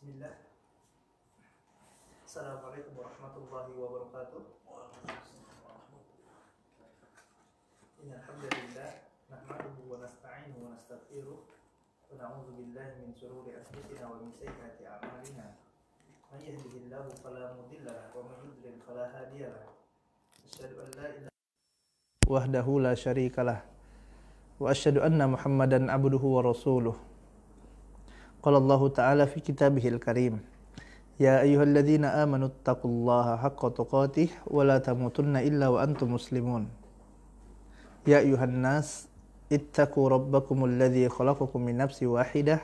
Bismillah. Assalamualaikum warahmatullahi wabarakatuh. Innal hamdalillah nahmaduhu wa nasta'inuhu wa nastaghfiruh wa na'udzu billahi min shururi anfusina wa min sayyiati a'malina. May yahdihillahu fala mudilla lahu wa may yudlil fala hadiya lahu. Asyhadu an la ilaha wahdahu la syarikalah wa asyhadu anna Muhammadan abduhu wa rasuluh. Qala Allah Ta'ala fi kitabihil karim, ya ayyuhalladzina amanu taqullaha haqqa tuqatih wa la tamutunna illa wa antum muslimun. Ya ayyuhan nas ittaqu rabbakumul ladzi khalaqakum min nafsin wahidah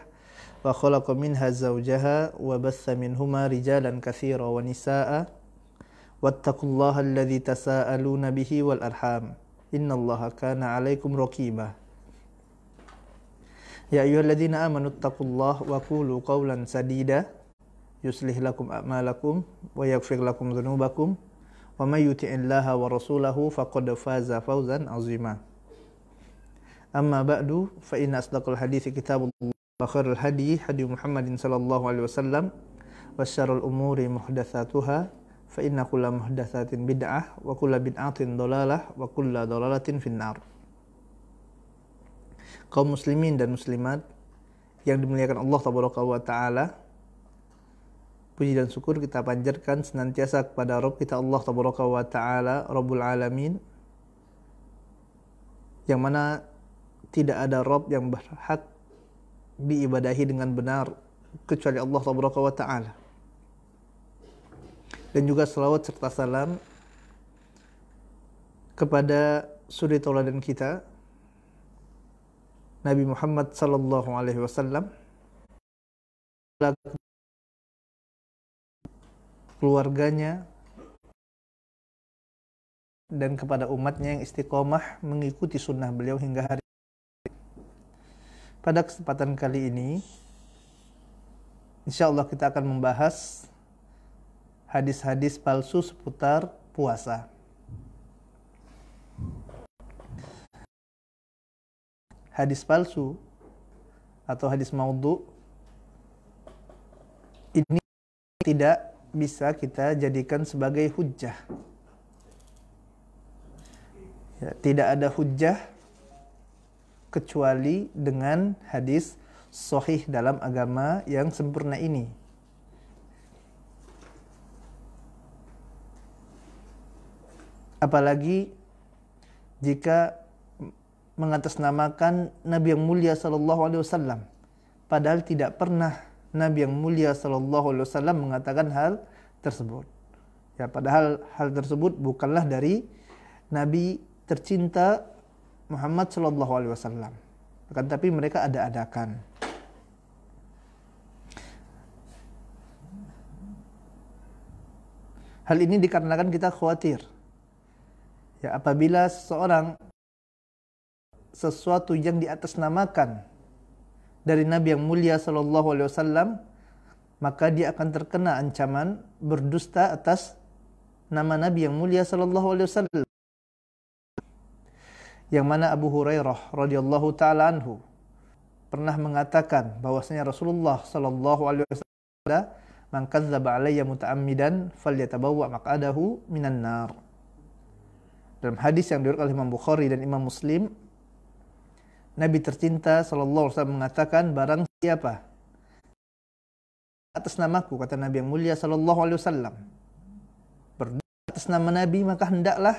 wa khalaqa minha zawjaha wa batha minhuma rijalan katsiran wa nisaa'a wattaqullaha alladzi tasaaluna bihi wal arham innallaha kana 'alaikum raqiba. Ya ayyuhalladzina amanu taqullaha wa qulu qawlan sadida yuslih lakum a'malakum wa yaghfir lakum dhunubakum wa may yuti'illaha wa rasulahu faqad faza fawzan 'azima. Amma ba'du, fa inna asdaqal hadithi kitabullah wa khairul hadi hadi Muhammadin sallallahu alaihi wasallam wa syarrul umuri muhdatsatuha fa inna kulla muhdatsatin bid'ah wa kulla bid'atin dhalalah wa kulla dhalalatin finnar. Kaum muslimin dan muslimat yang dimuliakan Allah Tabaraka wa Ta'ala, puji dan syukur kita panjatkan senantiasa kepada Rabb kita Allah Tabaraka wa Ta'ala, Rabbul Alamin, yang mana tidak ada Rabb yang berhak diibadahi dengan benar kecuali Allah Tabaraka wa Ta'ala. Dan juga salawat serta salam kepada suri tauladan kita Nabi Muhammad sallallahu alaihi wasallam, keluarganya, dan kepada umatnya yang istiqomah mengikuti sunnah beliau hingga hari ini. Pada kesempatan kali ini, insyaallah kita akan membahas hadis-hadis palsu seputar puasa. Hadis palsu atau hadis maudhu ini tidak bisa kita jadikan sebagai hujjah. Ya, tidak ada hujjah kecuali dengan hadis sahih dalam agama yang sempurna ini. Apalagi jika mengatasnamakan Nabi yang mulia sallallahu alaihi wasallam, padahal tidak pernah Nabi yang mulia sallallahu alaihi wasallam mengatakan hal tersebut. Ya, padahal hal tersebut bukanlah dari Nabi tercinta Muhammad sallallahu alaihi wasallam. Akan tapi mereka ada-adakan. Hal ini dikarenakan kita khawatir, ya, apabila sesuatu yang diatasnamakan dari Nabi yang mulia sallallahu alaihi wasallam, maka dia akan terkena ancaman berdusta atas nama Nabi yang mulia sallallahu alaihi wasallam. Yang mana Abu Hurairah radhiyallahu taala anhu pernah mengatakan bahwasanya Rasulullah sallallahu alaihi wasallam, "Man kadzdzaba alayya muta'ammidan falyatabawwa maq'adahu minan nar." Dalam hadis yang diriwayatkan oleh Imam Bukhari dan Imam Muslim, Nabi tercinta sallallahu alaihi wasallam mengatakan, barang siapa atas namaku, kata Nabi yang mulia sallallahu alaihi wasallam, berdoa atas nama Nabi, maka hendaklah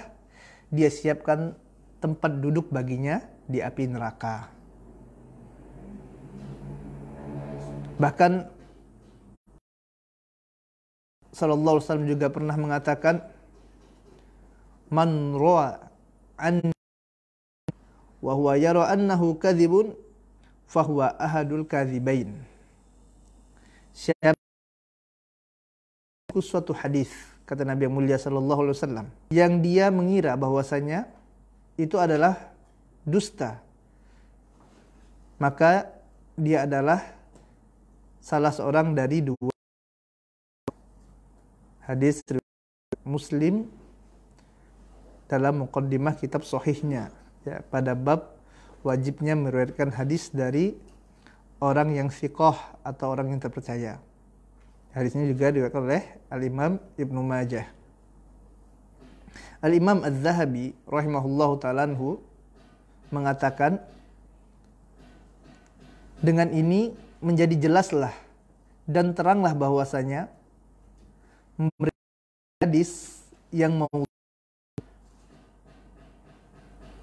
dia siapkan tempat duduk baginya di api neraka. Bahkan sallallahu alaihi wasallam juga pernah mengatakan, man ra'a an wa huwa yara annahu kadzibun fahuwa ahadul kadzibain. Siapa suatu hadis, kata Nabi yang mulia sallallahu alaihi wasallam, yang dia mengira bahwasanya itu adalah dusta, maka dia adalah salah seorang dari dua. Hadis Muslim dalam muqaddimah kitab sahihnya, ya, pada bab wajibnya meriwayatkan hadis dari orang yang thiqah atau orang yang terpercaya. Hadis ini juga diriwayatkan oleh Al-Imam Ibnu Majah. Al-Imam Az-Zahabi rahimahullahu ta'ala anhu mengatakan, dengan ini menjadi jelaslah dan teranglah bahwasanya hadis yang mau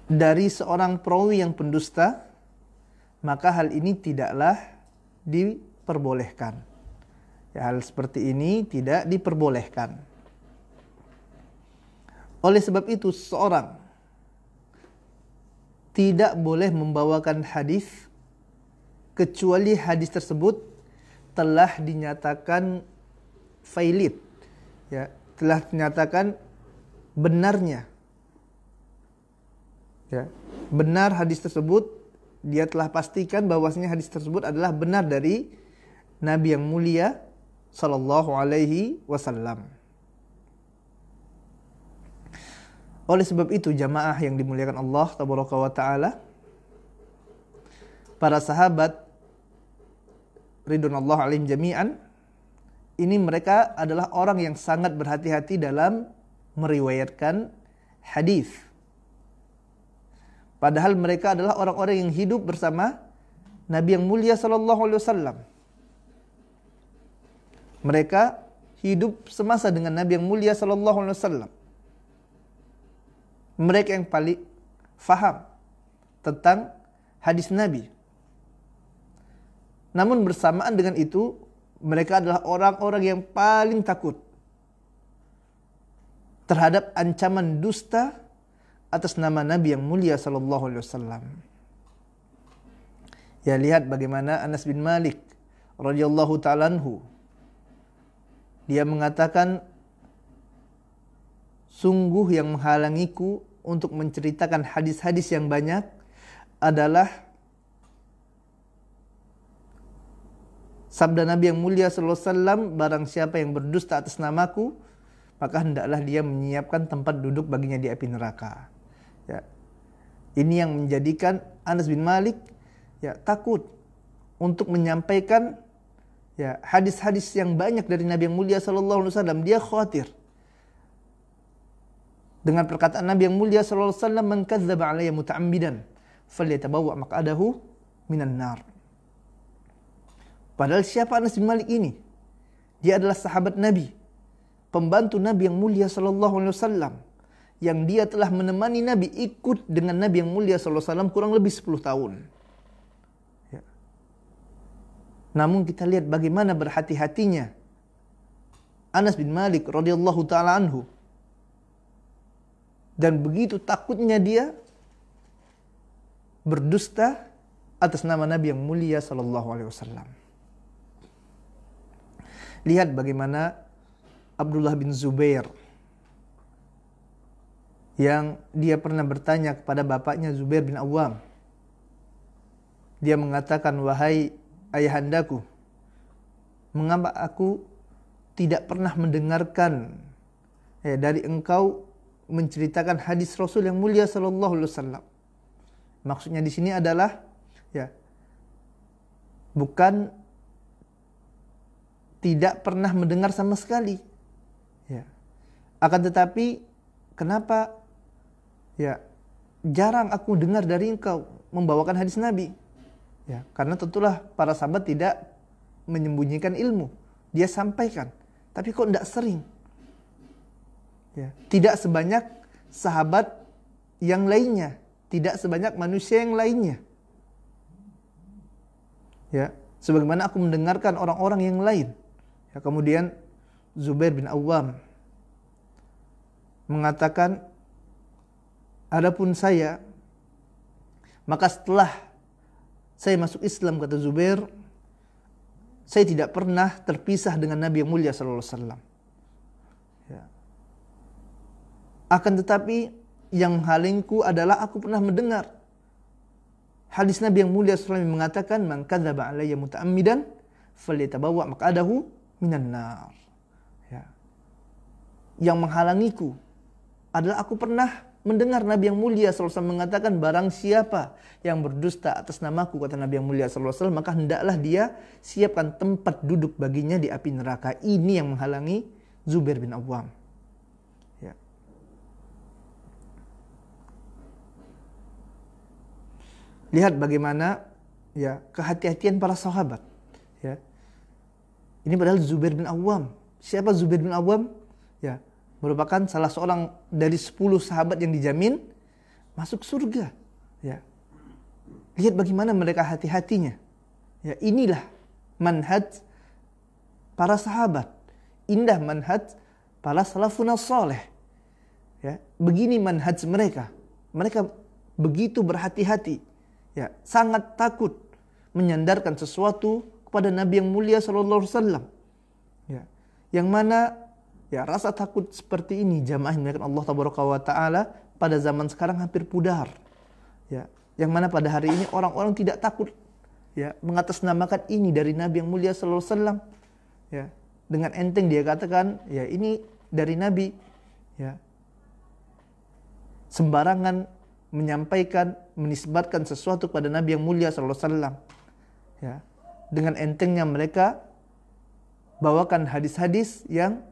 dari seorang perawi yang pendusta, maka hal ini tidaklah diperbolehkan. Ya, hal seperti ini tidak diperbolehkan. Oleh sebab itu, seorang tidak boleh membawakan hadis kecuali hadis tersebut telah dinyatakan valid, ya, telah dinyatakan benarnya. Ya, benar hadis tersebut, dia telah pastikan bahwasanya hadis tersebut adalah benar dari Nabi yang mulia sallallahu alaihi wasallam. Oleh sebab itu, jamaah yang dimuliakan Allah tabaraka wa taala, para sahabat ridwanullah alaihim jami'an, ini mereka adalah orang yang sangat berhati-hati dalam meriwayatkan hadis. Padahal mereka adalah orang-orang yang hidup bersama Nabi yang mulia sallallahu alaihi wasallam. Mereka hidup semasa dengan Nabi yang mulia sallallahu alaihi wasallam. Mereka yang paling faham tentang hadis Nabi. Namun bersamaan dengan itu, mereka adalah orang-orang yang paling takut terhadap ancaman dusta atas nama Nabi yang mulia sallallahu alaihi wasallam. Ya, lihat bagaimana Anas bin Malik radhiyallahu ta'ala anhu, dia mengatakan, sungguh yang menghalangiku untuk menceritakan hadis-hadis yang banyak adalah sabda Nabi yang mulia sallallahu alaihi wasallam, barang siapa yang berdusta atas namaku, maka hendaklah dia menyiapkan tempat duduk baginya di api neraka. Ya. Ini yang menjadikan Anas bin Malik, ya, takut untuk menyampaikan, ya, hadis-hadis yang banyak dari Nabi yang mulia sallallahu alaihi wasallam. Dia khawatir dengan perkataan Nabi yang mulia sallallahu alaihi wasallam, "Man kadzdzaba alayya muta'ammidan falyatabawwa maq'adahu minan nar." Padahal siapa Anas bin Malik ini? Dia adalah sahabat Nabi, pembantu Nabi yang mulia sallallahu alaihi wasallam, yang dia telah menemani Nabi, ikut dengan Nabi yang mulia sallallahu alaihi wasallam kurang lebih 10 tahun. Ya. Namun kita lihat bagaimana berhati-hatinya Anas bin Malik radhiyallahu taala anhu, dan begitu takutnya dia berdusta atas nama Nabi yang mulia sallallahu alaihi wasallam. Lihat bagaimana Abdullah bin Zubair, yang dia pernah bertanya kepada bapaknya Zubair bin Awam. Dia mengatakan, "Wahai ayahandaku, mengapa aku tidak pernah mendengarkan dari engkau menceritakan hadis Rasul yang mulia sallallahu alaihi wasallam?" Maksudnya di sini adalah, ya, bukan tidak pernah mendengar sama sekali, ya, akan tetapi kenapa, ya, jarang aku dengar dari engkau membawakan hadis Nabi? Ya, karena tentulah para sahabat tidak menyembunyikan ilmu, dia sampaikan, tapi kok tidak sering, ya, tidak sebanyak sahabat yang lainnya, tidak sebanyak manusia yang lainnya, ya, sebagaimana aku mendengarkan orang-orang yang lain. Ya, kemudian Zubair bin Awam mengatakan, adapun saya, maka setelah saya masuk Islam, kata Zubair, saya tidak pernah terpisah dengan Nabi yang mulia sallallahu alaihi wasallam. Ya. Akan tetapi yang halingku adalah aku pernah mendengar hadis Nabi yang mulia sallallahu alaihi wasallam mengatakan, "Man kadzdzaba alayya muta'ammidan falyatabawwa maq'adahu minan nar." Ya. Yang menghalangiku adalah aku pernah mendengar Nabi yang mulia SAW mengatakan, barang siapa yang berdusta atas namaku, kata Nabi yang mulia SAW, maka hendaklah dia siapkan tempat duduk baginya di api neraka. Ini yang menghalangi Zubair bin Awwam. Ya. Lihat bagaimana ya kehati-hatian para sahabat. Ya. Ini padahal Zubair bin Awwam. Siapa Zubair bin Awwam? Ya, merupakan salah seorang dari 10 sahabat yang dijamin masuk surga. Ya. Lihat bagaimana mereka hati-hatinya. Ya, inilah manhaj para sahabat. Indah manhaj para salafun saleh. Ya, begini manhaj mereka. Mereka begitu berhati-hati. Ya, sangat takut menyandarkan sesuatu kepada Nabi yang mulia sallallahu alaihi wasallam. Ya, yang mana ya rasa takut seperti ini jamaah yang dimuliakan Allah tabaraka wa taala pada zaman sekarang hampir pudar. Ya, yang mana pada hari ini orang-orang tidak takut ya mengatasnamakan ini dari Nabi yang mulia sallallahu alaihi wasallam. Ya, dengan enteng dia katakan ya ini dari Nabi. Ya. Sembarangan menyampaikan, menisbatkan sesuatu kepada Nabi yang mulia sallallahu alaihi wasallam. Ya. Dengan entengnya mereka bawakan hadis-hadis yang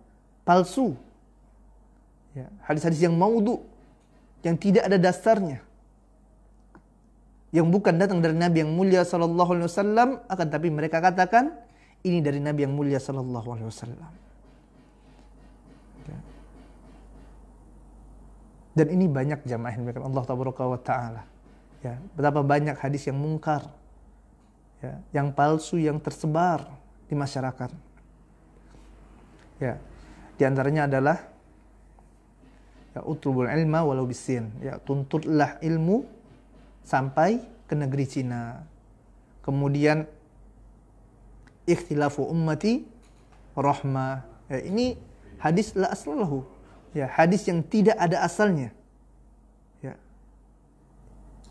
palsu. Ya, hadis-hadis yang maudhu, yang tidak ada dasarnya. Yang bukan datang dari Nabi yang mulia sallallahu alaihi wasallam, akan tapi mereka katakan ini dari Nabi yang mulia sallallahu alaihi wasallam. Ya. Dan ini banyak jamaah yang dimuliakan Allah tabaraka wa taala. Ya, betapa banyak hadis yang mungkar. Ya, yang palsu yang tersebar di masyarakat. Ya, di antaranya adalah ya utlubul ilma walau bisin. Ya, tuntutlah ilmu sampai ke negeri Cina. Kemudian ikhtilafu ummati rahmah. Ya, ini hadis la aslalahu. Ya, hadis yang tidak ada asalnya. Ya.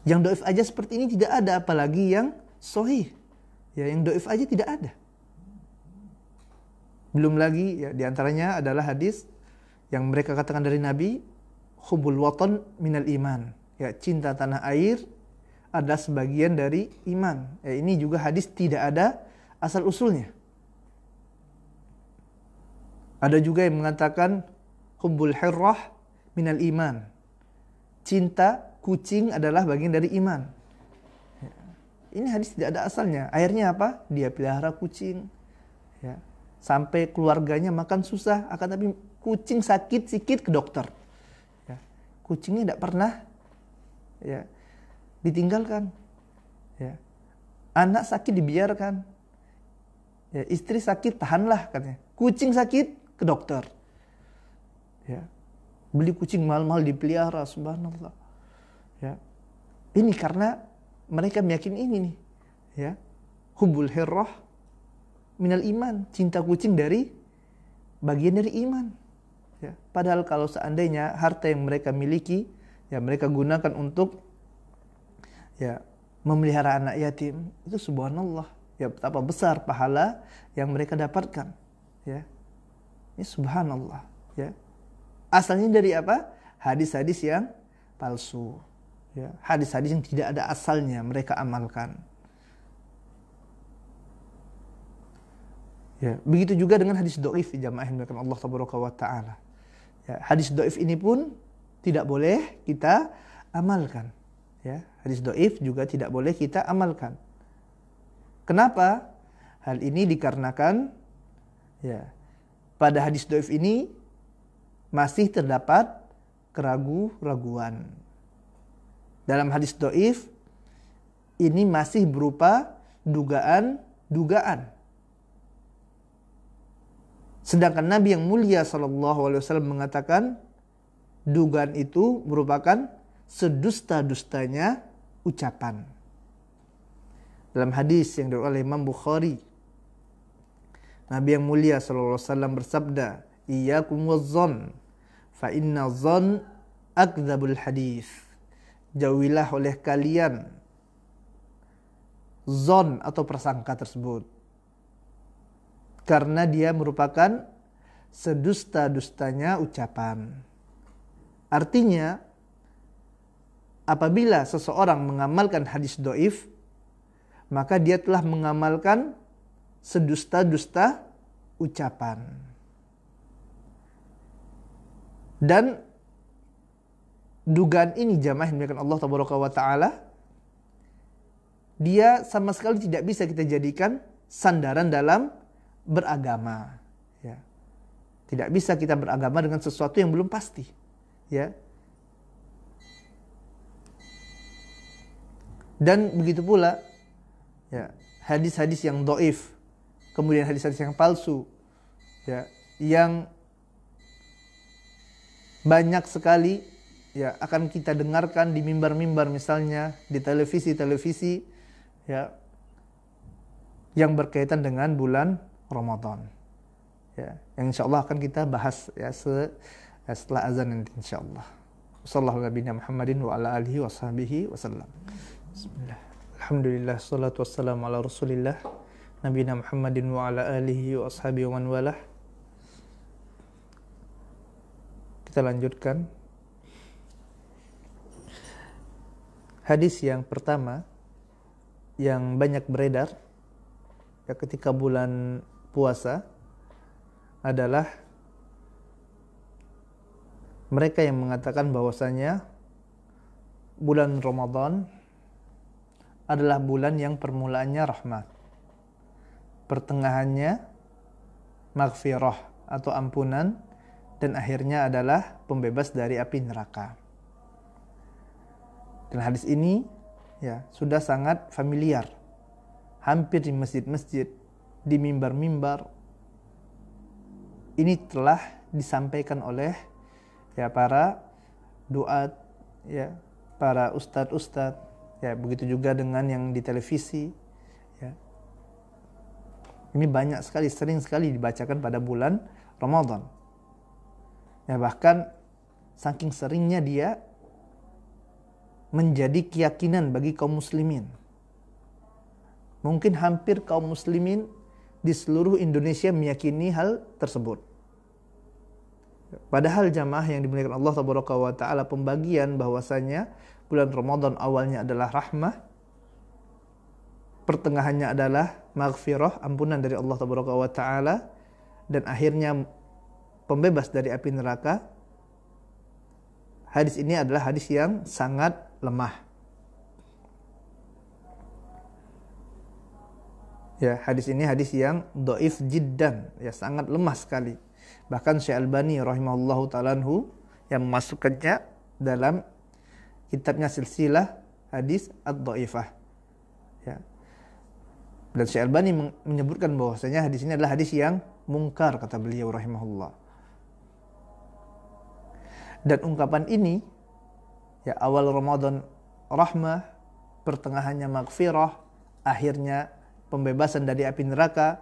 Yang dhaif aja seperti ini tidak ada, apalagi yang sahih. Ya, yang dhaif aja tidak ada. Belum lagi ya diantaranya adalah hadis yang mereka katakan dari Nabi, hubbul watan minal iman. Ya, cinta tanah air adalah sebagian dari iman. Ya, ini juga hadis tidak ada asal usulnya. Ada juga yang mengatakan hubbul hirrah minal iman. Cinta kucing adalah bagian dari iman. Ya. Ini hadis tidak ada asalnya. Akhirnya apa? Dia pelihara kucing. Ya. Sampai keluarganya makan susah, akan tapi kucing sakit sikit ke dokter. Ya. Kucingnya tidak pernah ya ditinggalkan. Ya. Anak sakit dibiarkan. Ya, istri sakit tahanlah katanya. Kucing sakit ke dokter. Ya. Beli kucing mahal-mahal dipelihara, subhanallah. Ya. Ini karena mereka meyakini ini nih. Ya. Hubbul hirrah minal iman, cinta kucing dari bagian dari iman. Ya, padahal kalau seandainya harta yang mereka miliki, ya mereka gunakan untuk ya memelihara anak yatim, itu subhanallah, ya betapa besar pahala yang mereka dapatkan. Ya, ini subhanallah. Ya, asalnya dari apa? Hadis-hadis yang palsu. Ya, hadis-hadis yang tidak ada asalnya mereka amalkan. Ya, begitu juga dengan hadis dhaif jamaah yang dimuliakan Allah tabaraka wa taala. Ya, hadis dhaif ini pun tidak boleh kita amalkan. Ya, hadis dhaif juga tidak boleh kita amalkan. Kenapa? Hal ini dikarenakan ya, pada hadis dhaif ini masih terdapat keraguan-raguan. Dalam hadis dhaif ini masih berupa dugaan-dugaan. Sedangkan Nabi yang mulia sallallahu alaihi wasallam mengatakan dugaan itu merupakan sedusta-dustanya ucapan. Dalam hadis yang diriwayatkan oleh Imam Bukhari, Nabi yang mulia sallallahu alaihi wasallam bersabda, "Iyyakum wazzan, fa inna dzan akdzabul hadis." Jauhilah oleh kalian zon atau prasangka tersebut, karena dia merupakan sedusta-dustanya ucapan. Artinya, apabila seseorang mengamalkan hadis dhaif, maka dia telah mengamalkan sedusta-dusta ucapan. Dan dugaan ini jamaah yang dimuliakan Allah tabaraka wa taala, dia sama sekali tidak bisa kita jadikan sandaran dalam beragama, ya. Tidak bisa kita beragama dengan sesuatu yang belum pasti, ya. Dan begitu pula, ya, hadis-hadis yang dhaif, kemudian hadis-hadis yang palsu, ya, yang banyak sekali, ya, akan kita dengarkan di mimbar-mimbar misalnya, di televisi-televisi, ya, yang berkaitan dengan bulan Ramadan, ya, yang insyaallah akan kita bahas, ya, setelah azan nanti insyaallah. Sallallahu alaihi Muhammadin wa ala alihi wa sahbihi wasallam. Bismillah. Alhamdulillah, salatu wassalamu ala Rasulillah nabiyina Muhammadin wa ala alihi wa ashabihi wa man walah. Kita lanjutkan. Hadis yang pertama yang banyak beredar, ya, ketika bulan puasa adalah mereka yang mengatakan bahwasanya bulan Ramadan adalah bulan yang permulaannya rahmat, pertengahannya maghfirah atau ampunan, dan akhirnya adalah pembebas dari api neraka. Dan hadis ini, ya, sudah sangat familiar, hampir di masjid-masjid, di mimbar-mimbar ini telah disampaikan oleh, ya, para duat, ya, para ustadz-ustadz, ya, begitu juga dengan yang di televisi, ya. Ini banyak sekali, sering sekali dibacakan pada bulan Ramadan. Ya, bahkan saking seringnya dia menjadi keyakinan bagi kaum muslimin. Mungkin hampir kaum muslimin di seluruh Indonesia meyakini hal tersebut. Padahal jamaah yang dimuliakan Allah tabaraka wa taala, pembagian bahwasanya bulan Ramadan awalnya adalah rahmah, pertengahannya adalah maghfirah, ampunan dari Allah tabaraka wa taala, dan akhirnya pembebas dari api neraka. Hadis ini adalah hadis yang sangat lemah. Ya, hadis ini hadis yang dhaif jiddan, ya, sangat lemah sekali. Bahkan Syekh Albani rahimahullahu ta'ala anhu yang memasukkannya dalam kitabnya Silsilah Hadis Ad-Dhaifah, ya. Dan Syekh Albani menyebutkan bahwasanya hadis ini adalah hadis yang mungkar, kata beliau rahimahullah. Dan ungkapan ini, ya, awal Ramadan rahmah, pertengahannya maghfirah, akhirnya pembebasan dari api neraka,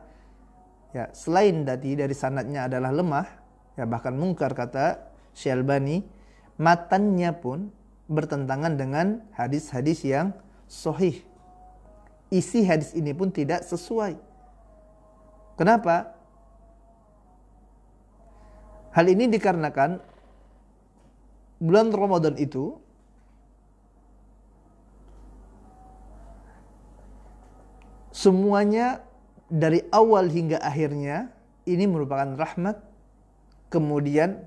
ya, selain dari sanadnya adalah lemah, ya, bahkan mungkar, kata Syekh Albani, matannya pun bertentangan dengan hadis-hadis yang sahih. Isi hadis ini pun tidak sesuai. Kenapa? Hal ini dikarenakan bulan Ramadan itu semuanya dari awal hingga akhirnya ini merupakan rahmat, kemudian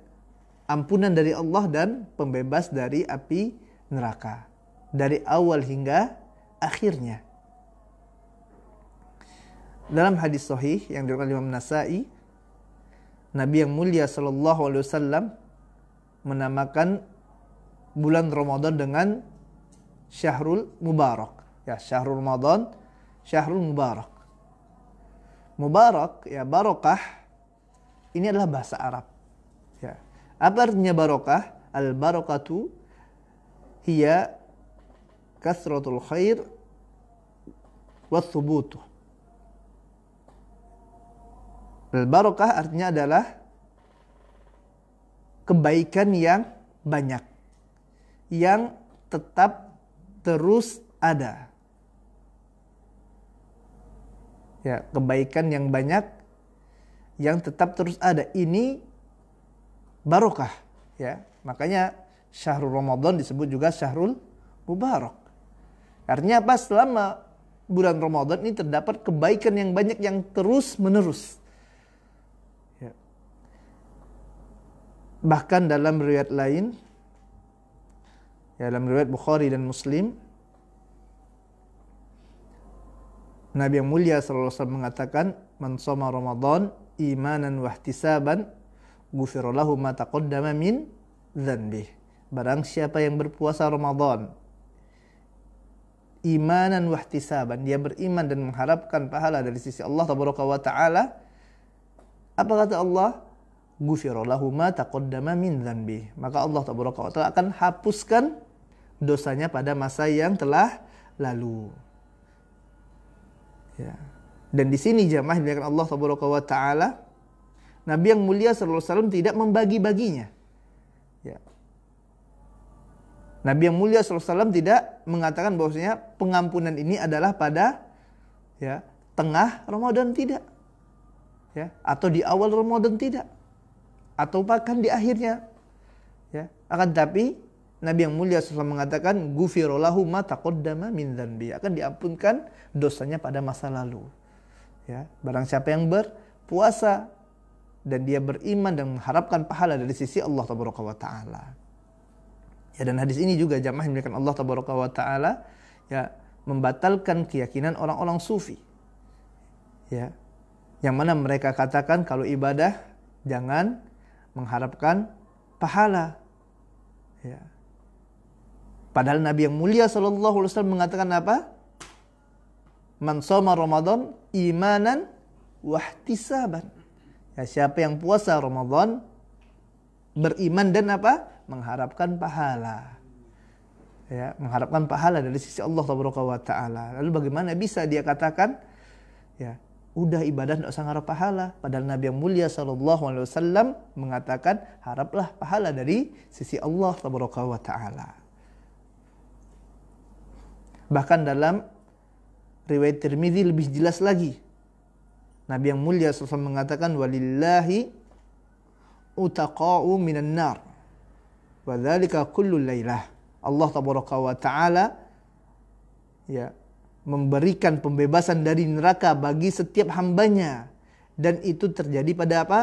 ampunan dari Allah dan pembebas dari api neraka, dari awal hingga akhirnya. Dalam hadis sahih yang diriwayatkan Imam Nasa'i, Nabi yang mulia sallallahu alaihi wasallam menamakan bulan Ramadan dengan Syahrul Mubarak, ya, Syahrul Ramadan, Syahrul Mubarak. Mubarak, ya, barokah, ini adalah bahasa Arab, ya. Apa artinya barokah? Al-barakatu hiya kasratul khair wa thubutuh. Al-barakah artinya adalah kebaikan yang banyak, yang tetap terus ada. Ya, kebaikan yang banyak yang tetap terus ada. Ini barokah, ya. Makanya Syahrul Ramadan disebut juga Syahrul mubarak. Artinya apa? Selama bulan Ramadan ini terdapat kebaikan yang banyak yang terus menerus. Ya. Bahkan dalam riwayat lain, ya, dalam riwayat Bukhari dan Muslim, Nabi yang mulia sallallahu alaihi wasallam mengatakan, "Man shoma Ramadan imanan wa ihtisaban, ghufira lahu ma taqaddama min dzanbih." Barang siapa yang berpuasa Ramadan imanan wa ihtisaban, dia beriman dan mengharapkan pahala dari sisi Allah tabaraka wa taala, apa kata Allah? Ghufira lahu ma taqaddama min dzanbih. Maka Allah tabaraka wa taala akan hapuskan dosanya pada masa yang telah lalu. Ya. Dan di sini jamaah dimuliakan Allah tabaraka wa taala, Nabi yang mulia sallallahu alaihi wasallam tidak membagi-baginya. Ya. Nabi yang mulia sallallahu alaihi wasallam tidak mengatakan bahwasanya pengampunan ini adalah pada ya tengah Ramadan, tidak. Ya, atau di awal Ramadan, tidak. Atau bahkan di akhirnya. Ya, akan tapi Nabi yang mulia sallallahu alaihi wasallam mengatakan ghufira lahu ma taqaddama min dzanbi, akan diampunkan dosanya pada masa lalu. Ya, barang siapa yang berpuasa dan dia beriman dan mengharapkan pahala dari sisi Allah tabaraka wa taala. Ya, dan hadis ini juga jamaah dimuliakan Allah tabaraka wa taala ya membatalkan keyakinan orang-orang sufi. Ya. Yang mana mereka katakan kalau ibadah jangan mengharapkan pahala. Ya. Padahal Nabi yang mulia sallallahu alaihi wasallam mengatakan apa? Man shoma Ramadan imanan wa ihtisaban. Ya, siapa yang puasa Ramadan beriman dan apa? Mengharapkan pahala. Ya, mengharapkan pahala dari sisi Allah tabaraka wa taala. Lalu bagaimana bisa dia katakan ya, udah ibadah tidak usah ngarap pahala, padahal Nabi yang mulia sallallahu alaihi wasallam mengatakan haraplah pahala dari sisi Allah tabaraka wa taala. Bahkan dalam riwayat Tirmidzi lebih jelas lagi. Nabi yang mulia sallallahu alaihi wasallam mengatakan walillahi utaqa'u minan nar wa dzalika kullu lailah. Allah tabaraka wa taala ya memberikan pembebasan dari neraka bagi setiap hambanya, dan itu terjadi pada apa?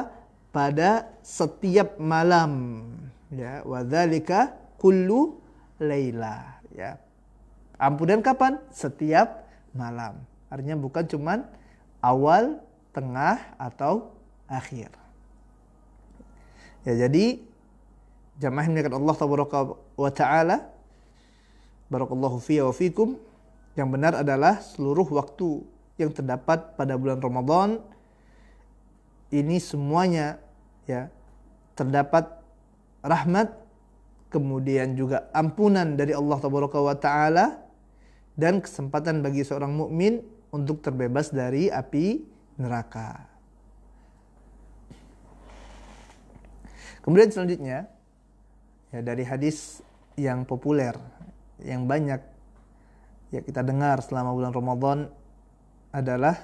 Pada setiap malam. Ya, wa dzalika kullu lailah. Ya. Ampunan kapan? Setiap malam. Artinya bukan cuman awal, tengah atau akhir. Ya, jadi jamaah yang dimuliakan Allah tabaraka wa taala, barakallahu fiyya wa fikum, yang benar adalah seluruh waktu yang terdapat pada bulan Ramadan ini semuanya ya terdapat rahmat, kemudian juga ampunan dari Allah tabaraka wa taala, dan kesempatan bagi seorang mukmin untuk terbebas dari api neraka. Kemudian selanjutnya ya, dari hadis yang populer yang banyak ya kita dengar selama bulan Ramadan adalah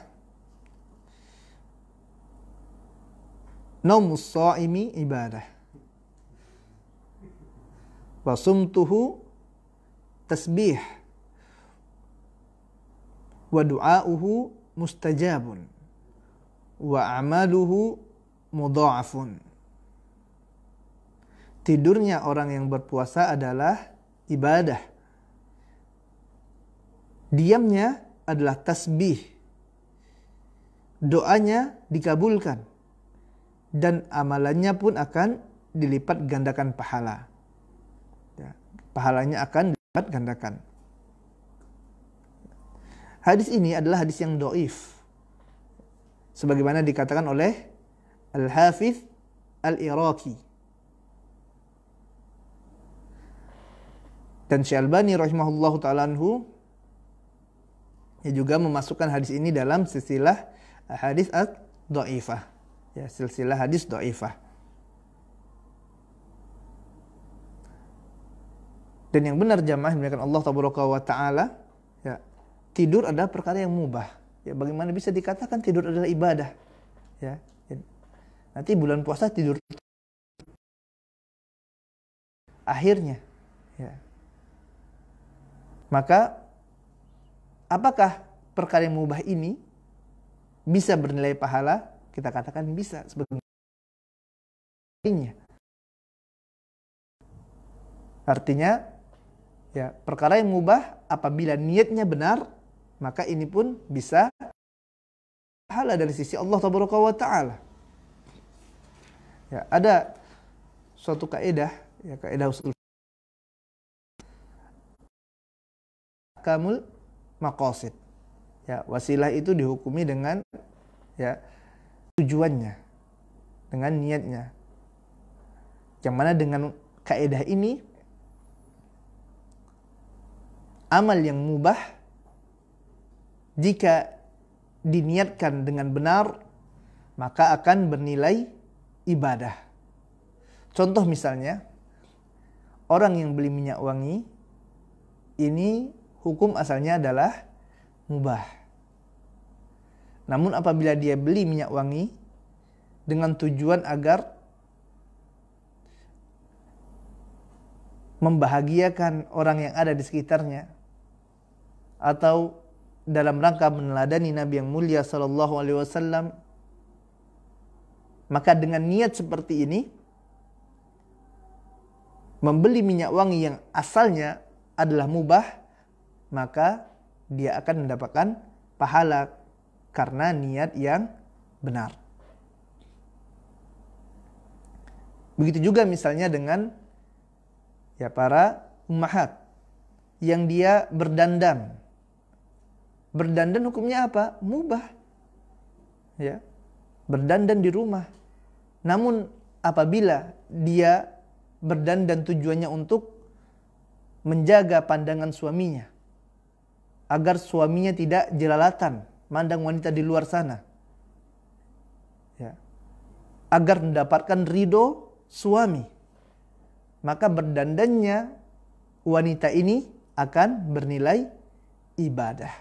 naumus shaimi ibadah wa sumtuhu tasbih wa du'auhu mustajabun wa amaluhu mudha'afun. Tidurnya orang yang berpuasa adalah ibadah. Diamnya adalah tasbih. Doanya dikabulkan. Dan amalannya pun akan dilipat gandakan pahala. Ya, pahalanya akan dilipat gandakan. Hadis ini adalah hadis yang dhaif. Sebagaimana dikatakan oleh Al-Hafidz Al-Iraqi. Dan Syekh Albani rahimahullahu ta'ala anhu ya juga memasukkan hadis ini dalam silsilah hadis ad-dhaifah. Ya, silsilah hadis dhaifah. Dan yang benar jamaah dimuliakan Allah tabaraka wa taala, ya, tidur adalah perkara yang mubah. Ya, bagaimana bisa dikatakan tidur adalah ibadah? Ya. Nanti bulan puasa tidur akhirnya. Ya. Maka apakah perkara yang mubah ini bisa bernilai pahala? Kita katakan bisa sebetulnya. Artinya ya, perkara yang mubah apabila niatnya benar, maka ini pun bisa pahala dari sisi Allah Taala. Ya, ada suatu kaidah, ya kaidah usul kamul maqasid. Ya, wasilah itu dihukumi dengan ya tujuannya, dengan niatnya. Yang mana dengan kaidah ini amal yang mubah jika diniatkan dengan benar maka akan bernilai ibadah. Contoh misalnya, orang yang beli minyak wangi ini hukum asalnya adalah mubah. Namun apabila dia beli minyak wangi dengan tujuan agar membahagiakan orang yang ada di sekitarnya, atau dalam rangka meneladani Nabi yang mulia sallallahu alaihi wasallam, maka dengan niat seperti ini, membeli minyak wangi yang asalnya adalah mubah, maka dia akan mendapatkan pahala karena niat yang benar. Begitu juga misalnya dengan ya para ummahat yang dia berdandan. Berdandan hukumnya apa? Mubah. Ya. Berdandan di rumah. Namun apabila dia berdandan tujuannya untuk menjaga pandangan suaminya, agar suaminya tidak jelalatan mandang wanita di luar sana, ya, agar mendapatkan ridho suami, maka berdandannya wanita ini akan bernilai ibadah.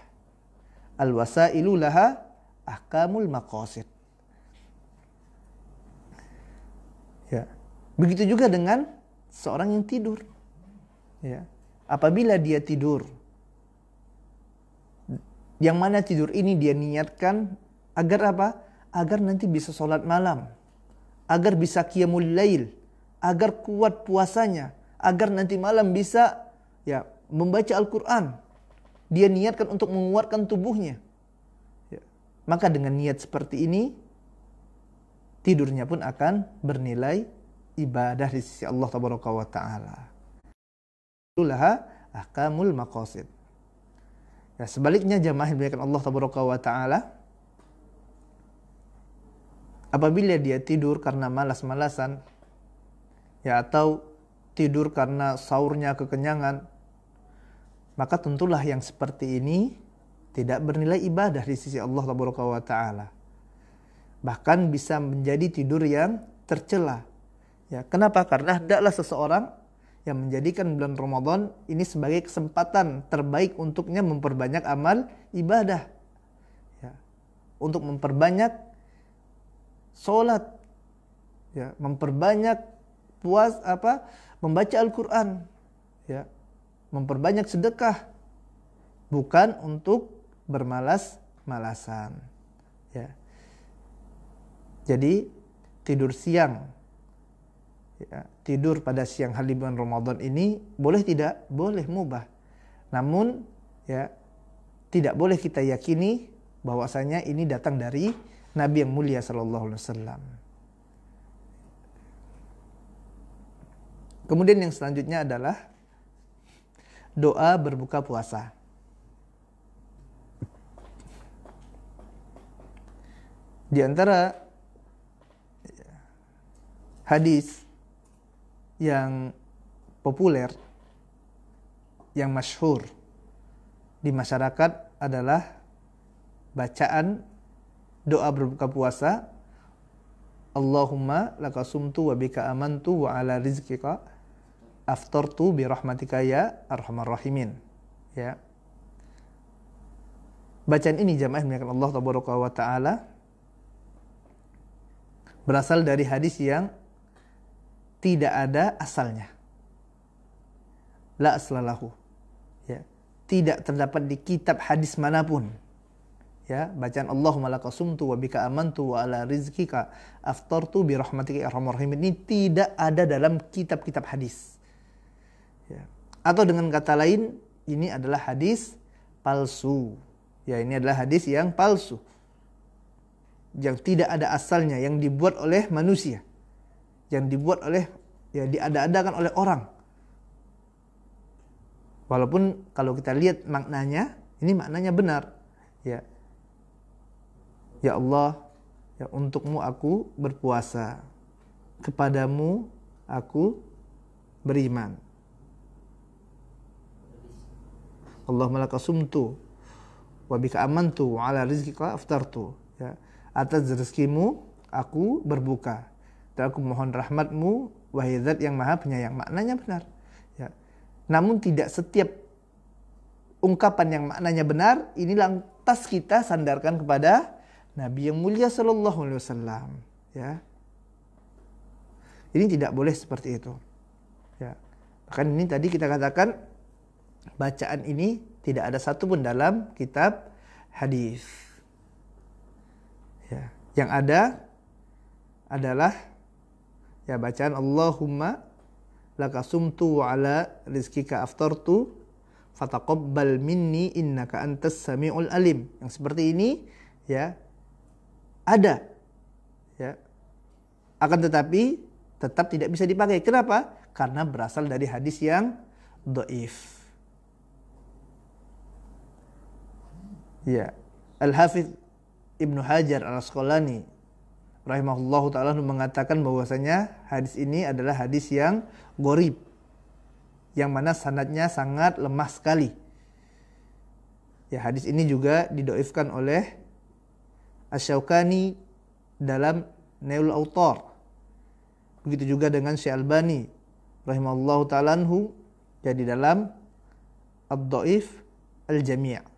Al-wasailu laha ahkamul maqasid. Ya. Begitu juga dengan seorang yang tidur. Ya. Apabila dia tidur, yang mana tidur ini dia niatkan agar apa? Agar nanti bisa sholat malam, agar bisa qiyamul lail, agar kuat puasanya, agar nanti malam bisa ya membaca Al-Quran. Dia niatkan untuk menguatkan tubuhnya. Ya. Maka dengan niat seperti ini, tidurnya pun akan bernilai ibadah di sisi Allah Taala. Itulah ahkamul maqasid. Ya, sebaliknya jamaah yang dimuliakan Allah Taala, apabila dia tidur karena malas-malasan, ya atau tidur karena sahurnya kekenyangan, maka tentulah yang seperti ini tidak bernilai ibadah di sisi Allah Taala. Bahkan bisa menjadi tidur yang tercela. Ya, kenapa? Karena hendaklah seseorang yang menjadikan bulan Ramadan ini sebagai kesempatan terbaik untuknya memperbanyak amal ibadah. Ya, untuk memperbanyak sholat, ya, memperbanyak membaca Al-Quran, ya, memperbanyak sedekah, bukan untuk bermalas-malasan. Ya. Jadi tidur siang, ya, tidur pada siang hari bulan Ramadan ini boleh tidak? Boleh, mubah. Namun ya tidak boleh kita yakini bahwasanya ini datang dari Nabi yang mulia sallallahu alaihi wasallam. Kemudian yang selanjutnya adalah doa berbuka puasa. Di antara hadis yang populer, yang masyhur di masyarakat adalah bacaan doa berbuka puasa, Allahumma laka sumtu wa bika amantu wa ala rizqika aftartu bi rahmatika ya arhamar rahimin. Ya. Bacaan ini jamaah yang Allah Taala berasal dari hadis yang tidak ada asalnya. La aslalahu. Ya. tidak terdapat di kitab hadis manapun. Ya, bacaan Allahumma laka sumtu wa bika amantu wa ala rizkika aftartu bi rahmatika ya arhamar rahimin ini tidak ada dalam kitab-kitab hadis. Ya. Atau dengan kata lain, ini adalah hadis palsu. Ya, ini adalah hadis yang palsu. Yang tidak ada asalnya, yang dibuat oleh manusia. Yang dibuat oleh, ya diada-adakan oleh orang. Walaupun kalau kita lihat maknanya, ini maknanya benar. Ya, ya Allah, ya untukmu aku berpuasa, kepadamu aku beriman. Allahumma laka sumtu wa bika amantu wa ala rizkika aftartu. Ya, atas rezekimu aku berbuka dan aku mohon rahmatmu wahai zat yang maha penyayang. Maknanya benar. Ya. Namun tidak setiap ungkapan yang maknanya benar ini lantas kita sandarkan kepada Nabi yang mulia sallallahu alaihi wasallam. Ya. Ini tidak boleh seperti itu. Ya. Bahkan ini tadi kita katakan bacaan ini tidak ada satupun dalam kitab hadis. Ya. Yang ada adalah ya bacaan Allahumma laka sumtu wa ala rizkika aftartu fataqabbal minni innaka antas samiul alim. Yang seperti ini ya ada. Ya. Akan tetapi tetap tidak bisa dipakai. Kenapa? Karena berasal dari hadis yang dhaif. Ya. Al-Hafidz Ibnu Hajar Al-Asqalani rahimahullahu ta'ala mengatakan bahwasanya hadis ini adalah hadis yang gharib, yang mana sanadnya sangat lemah sekali. Ya, hadis ini juga didhaifkan oleh Asy-Syaukani dalam Nailul Autar. Begitu juga dengan Syekh Albani rahimahullahu ta'ala anhu ya di dalam Ad-Dhaif Al-Jami'.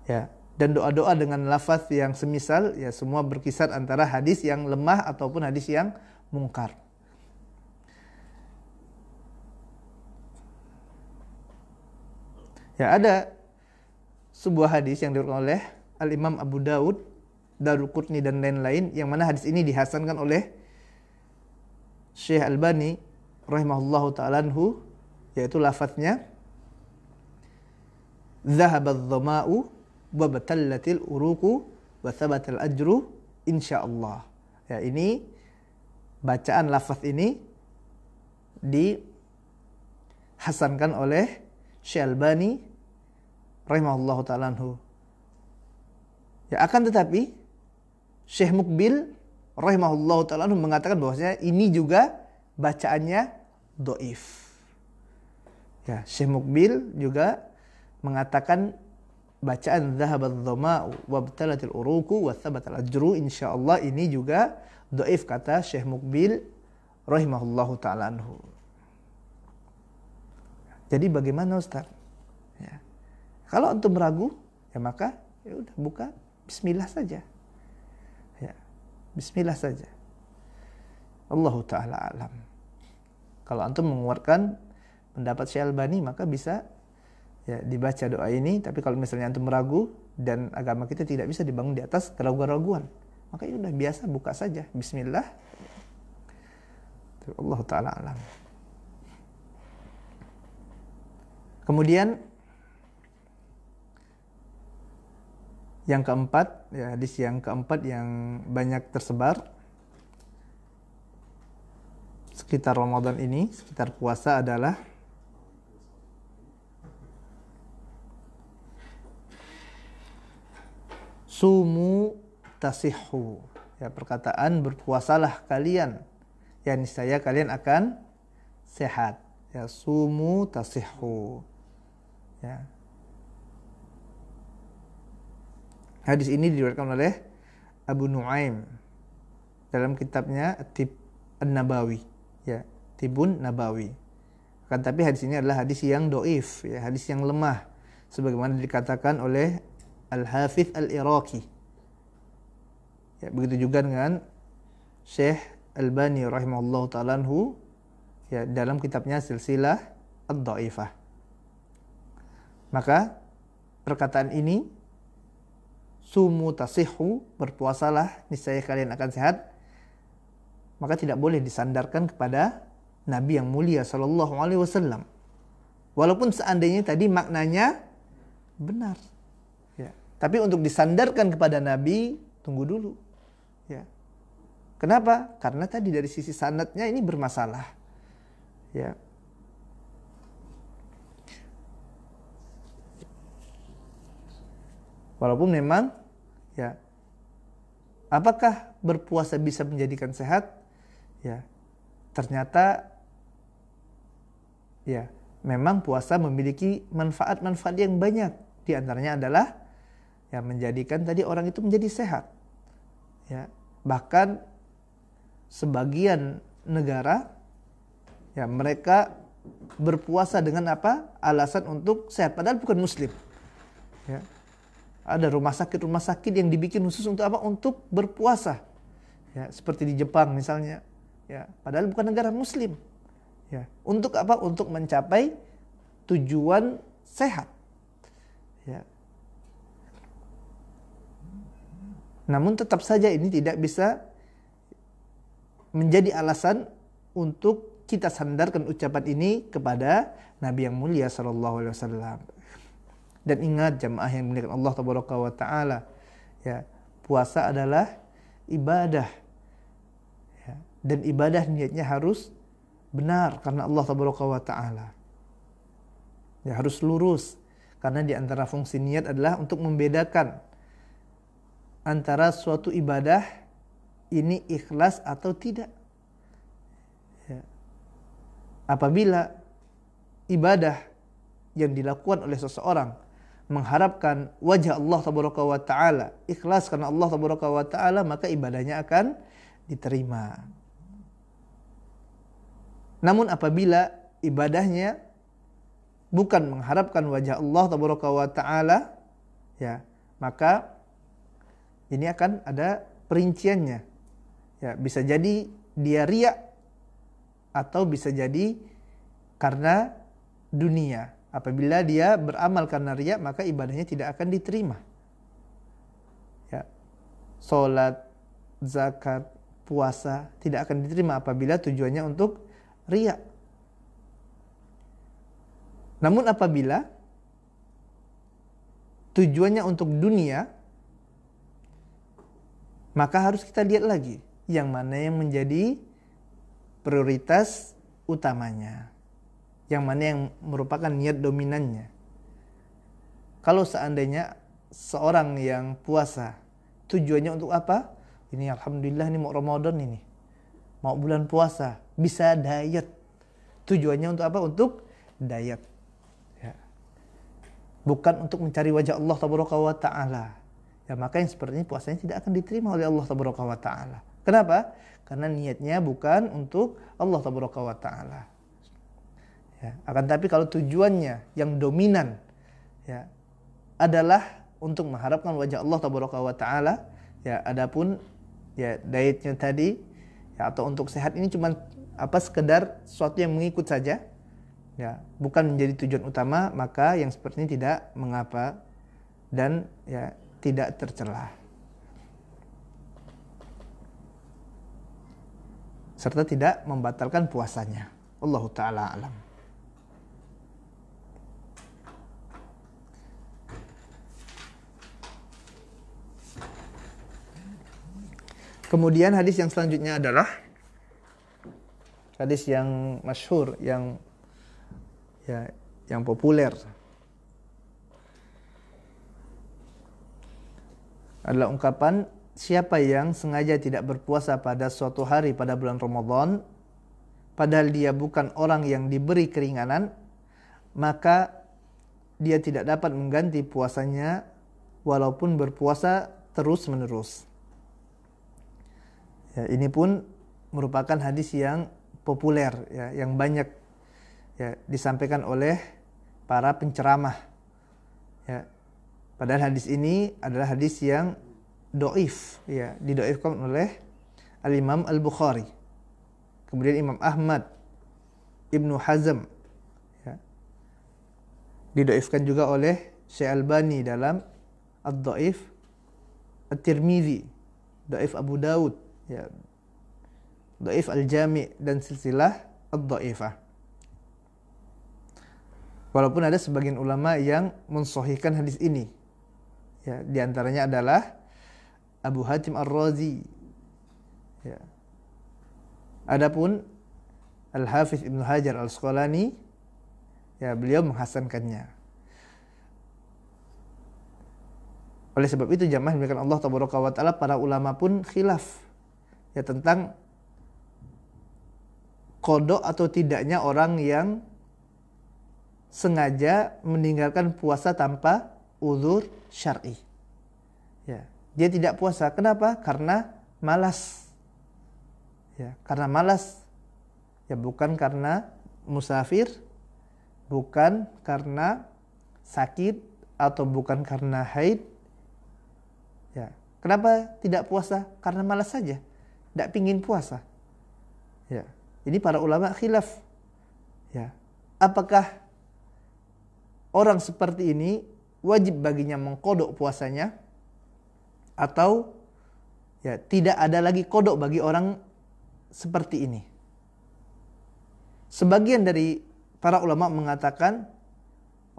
Ya, dan doa-doa dengan lafaz yang semisal ya semua berkisar antara hadis yang lemah ataupun hadis yang mungkar. Ya, ada sebuah hadis yang diriwayatkan oleh Al-Imam Abu Daud, Daruqutni dan lain-lain yang mana hadis ini dihasankan oleh Syekh Albani rahimahullahu ta'ala anhu, yaitu lafaznya Zahabadz dhama'u wa batallatil uruqu wa thabatal ajru insyaallah. Ya, ini bacaan lafaz ini dihasankan oleh Syekh Albani rahimahullahu ta'ala anhu. Ya, akan tetapi Syekh Muqbil rahimahullahu ta'ala anhu mengatakan bahwasanya ini juga bacaannya dhaif. Ya, Syekh Muqbil juga mengatakan bacaan Zahabadz dhama'u wa btalatil uruqu wa thabatal ajru insyaallah ini juga dhaif kata Syekh Muqbil rahimahullahu ta'ala anhu. Jadi bagaimana Ustaz? Ya. Kalau antum ragu, ya maka ya udah buka bismillah saja. Ya. Bismillah saja. Allahu ta'ala alam. Kalau antum menguatkan pendapat Syekh Albani maka bisa ya dibaca doa ini, tapi kalau misalnya antum ragu dan agama kita tidak bisa dibangun di atas keraguan-raguan, maka ya udah biasa buka saja bismillah. Allah taala alam. Kemudian yang keempat, ya hadis yang keempat yang banyak tersebar sekitar Ramadan ini, sekitar puasa adalah sumu tasihhu. Ya, perkataan berpuasalah kalian, ya niscaya kalian akan sehat. Ya, sumu tasihhu. Ya. Hadis ini diriwayatkan oleh Abu Nuaim dalam kitabnya Tib An-Nabawi, ya, Tibun Nabawi. Kan tapi hadis ini adalah hadis yang dhaif, ya, hadis yang lemah sebagaimana dikatakan oleh Al-Hafidz Al-Iraqi. Ya, begitu juga dengan Syekh Albani rahimahullahu ta'ala anhu, ya, dalam kitabnya Silsilah ad-dhaifah. Maka perkataan ini, sumu tasihhu, berpuasalah niscaya kalian akan sehat, maka tidak boleh disandarkan kepada Nabi yang mulia sallallahu alaihi wasallam. Walaupun seandainya tadi maknanya benar. Ya. Tapi untuk disandarkan kepada Nabi, tunggu dulu. Ya. Kenapa? Karena tadi dari sisi sanadnya ini bermasalah. Ya. Walaupun memang, ya, apakah berpuasa bisa menjadikan sehat? Ya, ternyata, ya, memang puasa memiliki manfaat-manfaat yang banyak. Di antaranya adalah, ya, menjadikan tadi orang itu menjadi sehat. Ya, bahkan sebagian negara, ya, mereka berpuasa dengan apa? Alasan untuk sehat, padahal bukan muslim. Ya. Ada rumah sakit yang dibikin khusus untuk apa? Untuk berpuasa. Ya, seperti di Jepang misalnya. Ya, padahal bukan negara muslim. Ya, untuk apa? Untuk mencapai tujuan sehat. Ya. Namun tetap saja ini tidak bisa menjadi alasan untuk kita sandarkan ucapan ini kepada Nabi yang mulia sallallahu alaihi wasallam. Dan ingat jamaah yang dimuliakan Allah tabaraka wa taala, ya, puasa adalah ibadah. Ya, dan ibadah niatnya harus benar karena Allah tabaraka wa taala. Ya, harus lurus, karena di antara fungsi niat adalah untuk membedakan antara suatu ibadah ini ikhlas atau tidak. Ya. Apabila ibadah yang dilakukan oleh seseorang mengharapkan wajah Allah tabaraka wa taala, ikhlas karena Allah tabaraka wa taala, maka ibadahnya akan diterima. Namun apabila ibadahnya bukan mengharapkan wajah Allah tabaraka wa taala, ya, maka ini akan ada perinciannya. Ya, bisa jadi dia riya atau bisa jadi karena dunia. Apabila dia beramal karena riya, maka ibadahnya tidak akan diterima. Ya. Salat, zakat, puasa tidak akan diterima apabila tujuannya untuk riya. Namun apabila tujuannya untuk dunia, maka harus kita lihat lagi yang mana yang menjadi prioritas utamanya. Yang mana yang merupakan niat dominannya. Kalau seandainya seorang yang puasa tujuannya untuk apa? Ini alhamdulillah ini mau Ramadan ini. Mau bulan puasa, bisa diet. Tujuannya untuk apa? Untuk diet. Ya. Bukan untuk mencari wajah Allah tabaraka wa taala. Ya, maka yang seperti ini puasanya tidak akan diterima oleh Allah tabaraka wa taala. Kenapa? Karena niatnya bukan untuk Allah tabaraka wa taala. Ya, akan tapi kalau tujuannya yang dominan, ya, adalah untuk mengharapkan wajah Allah tabaraka wa taala, ya, adapun, ya, dietnya tadi, ya, atau untuk sehat ini cuma apa, sekedar sesuatu yang mengikut saja, ya, bukan menjadi tujuan utama, maka yang seperti ini tidak mengapa dan, ya, tidak tercela. Serta tidak membatalkan puasanya. Allahu taala alam. Kemudian hadis yang selanjutnya adalah hadis yang masyhur, yang, ya, yang populer, adalah ungkapan, siapa yang sengaja tidak berpuasa pada suatu hari pada bulan Ramadan, padahal dia bukan orang yang diberi keringanan, maka dia tidak dapat mengganti puasanya walaupun berpuasa terus-menerus. Ya, ini pun merupakan hadis yang populer, ya, yang banyak, ya, disampaikan oleh para penceramah. Ya, padahal hadis ini adalah hadis yang doif, ya, didoifkan oleh Al-Imam Al-Bukhari. Kemudian Imam Ahmad, Ibnu Hazm, ya, Didoifkan juga oleh Syekh Albani dalam Ad-Dhaif At-Tirmidzi, Dhaif Abu Daud, ya, Dhaif Al-Jami' dan silsilah Ad-Dhaifah. Walaupun ada sebagian ulama yang mensahihkan hadis ini. Ya, di antaranya adalah Abu Hatim Ar-Razi. Ya. Adapun Al-Hafiz Ibnu Hajar Al-Asqalani, ya, beliau menghasankannya. Oleh sebab itu jamaah yang Allah Tabaraka wa Ta'ala, para ulama pun khilaf ya tentang qada atau tidaknya orang yang sengaja meninggalkan puasa tanpa uzur syar'i. Ya, dia tidak puasa. Kenapa? Karena malas. Ya, karena malas. Ya, bukan karena musafir, bukan karena sakit, atau bukan karena haid. Ya, kenapa tidak puasa? Karena malas saja, tidak pingin puasa. Ya, ini para ulama khilaf. Ya, apakah orang seperti ini wajib baginya mengqadha puasanya, atau ya tidak ada lagi qadha bagi orang seperti ini? Sebagian dari para ulama mengatakan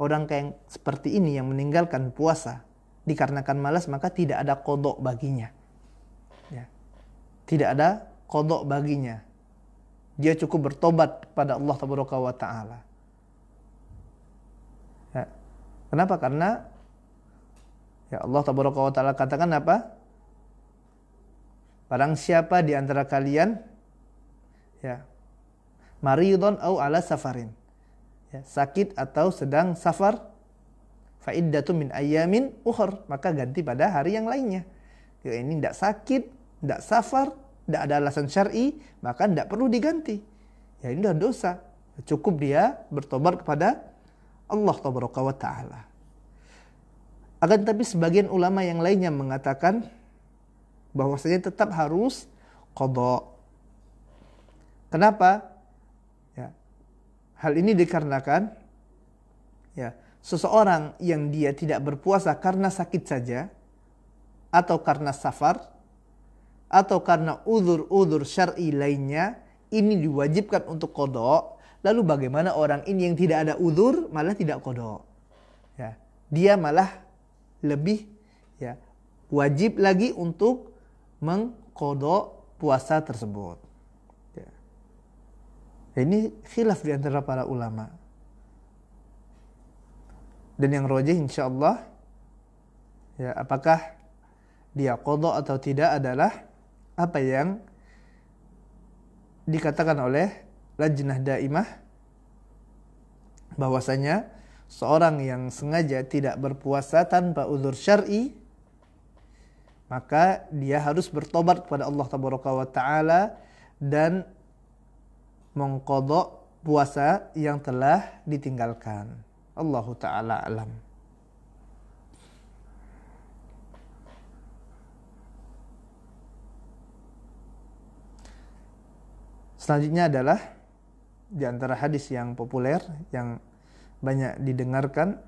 orang kayak seperti ini yang meninggalkan puasa dikarenakan malas, maka tidak ada qadha baginya. Ya. Tidak ada qadha baginya. Dia cukup bertobat kepada Allah Tabaraka wa Ta'ala. Ya. Kenapa? Karena ya Allah Tabaraka wa Ta'ala katakan apa? Barang siapa di antara kalian ya maridun au ala safarin, ya, sakit atau sedang safar, fa'iddatu min ayyamin ukhar, maka ganti pada hari yang lainnya. Ya, ini tidak sakit, tidak safar, tidak ada alasan syar'i, maka tidak perlu diganti. Ya, ini sudah dosa. Cukup dia bertobat kepada Allah Tabaraka wa Ta'ala. Akan tetapi sebagian ulama yang lainnya mengatakan bahwasanya tetap harus qadha. Kenapa? Ya, hal ini dikarenakan ya, seseorang yang dia tidak berpuasa karena sakit saja, atau karena safar, atau karena uzur-uzur syar'i lainnya, ini diwajibkan untuk qadha. Lalu bagaimana orang ini yang tidak ada uzur malah tidak qadha? Ya, dia malah lebih ya wajib lagi untuk mengqadha puasa tersebut. Ya. Ini khilaf di antara para ulama. Dan yang rajih insyaallah ya, apakah dia qadha atau tidak adalah apa yang dikatakan oleh Lajnah Daimah, bahwasanya seorang yang sengaja tidak berpuasa tanpa uzur syar'i, maka dia harus bertobat kepada Allah Tabaraka wa Ta'ala dan mengqadha puasa yang telah ditinggalkan. Allahu Ta'ala alam. Selanjutnya adalah di antara hadis yang populer yang banyak didengarkan,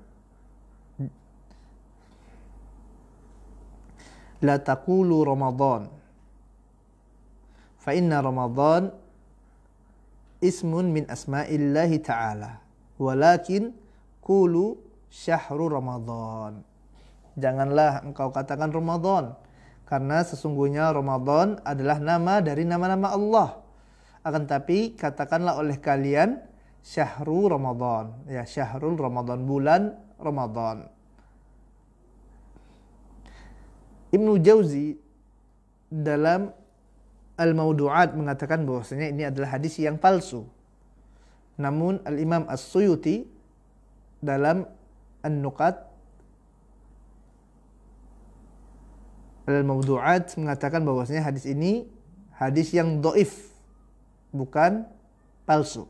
la taqulu Ramadan fa inna Ramadan ismun min asma'illahi ta'ala walakin qulu syahru Ramadan. Janganlah engkau katakan Ramadan, karena sesungguhnya Ramadan adalah nama dari nama-nama Allah. Akan tapi katakanlah oleh kalian syahru Ramadan, ya, syahrul Ramadan, bulan Ramadan. Ibnu Jauzi dalam Al-Mawdu'at mengatakan bahwasanya ini adalah hadis yang palsu. Namun Al-Imam As-Suyuti dalam An-Nuqat Al-Mawdu'at mengatakan bahwasanya hadis ini hadis yang dhaif, bukan palsu.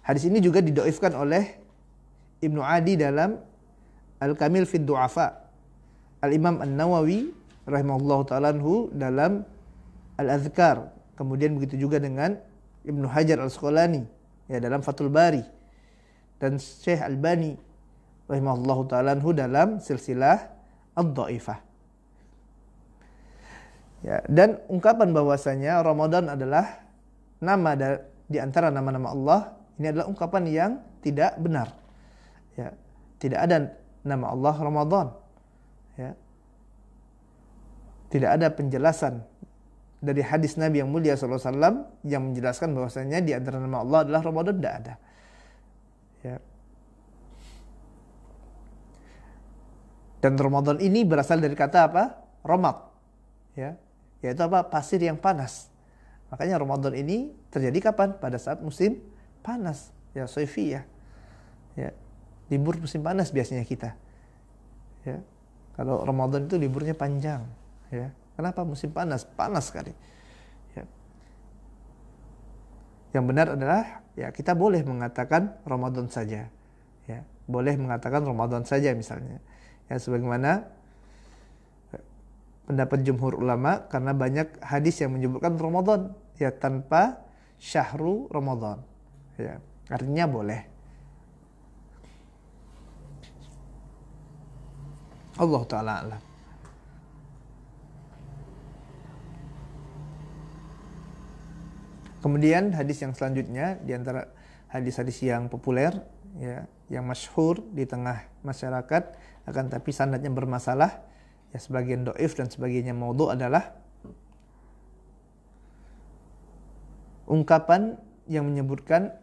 Hadis ini juga didoifkan oleh Ibnu Adi dalam Al-Kamil fid Du'afa. Al-Imam An-Nawawi rahimahullahu ta'ala anhu dalam Al-Azkar. Kemudian begitu juga dengan Ibnu Hajar Al-Asqalani ya dalam Fathul Bari. dan Syekh Albani rahimahullahu ta'ala anhu dalam silsilah ad-dhaifah. Ya, dan ungkapan bahwasanya Ramadan adalah nama di antara nama-nama Allah, ini adalah ungkapan yang tidak benar. Ya, tidak ada nama Allah Ramadan. Ya. Tidak ada penjelasan dari hadis Nabi yang mulia SAW yang menjelaskan bahwasanya di antara nama Allah adalah Ramadan, tidak ada. Ya. Dan Ramadan ini berasal dari kata apa? Ramad. Ya. Yaitu apa? Pasir yang panas. Makanya Ramadan ini terjadi kapan? Pada saat musim panas. Ya, soifiyah. Ya. Libur musim panas biasanya kita. Ya. Kalau Ramadan itu liburnya panjang. Ya. Kenapa? Musim panas, panas sekali. Ya. Yang benar adalah ya kita boleh mengatakan Ramadan saja. Ya, boleh mengatakan Ramadan saja misalnya. Ya, sebagaimana pendapat jumhur ulama karena banyak hadis yang menyebutkan Ramadan ya tanpa syahru Ramadan. Ya, artinya boleh. Allah taala alam. Kemudian hadis yang selanjutnya di antara hadis-hadis yang populer ya, yang masyhur di tengah masyarakat akan tapi sanadnya bermasalah, ya sebagian dhaif dan sebagainya maudhu adalah ungkapan yang menyebutkan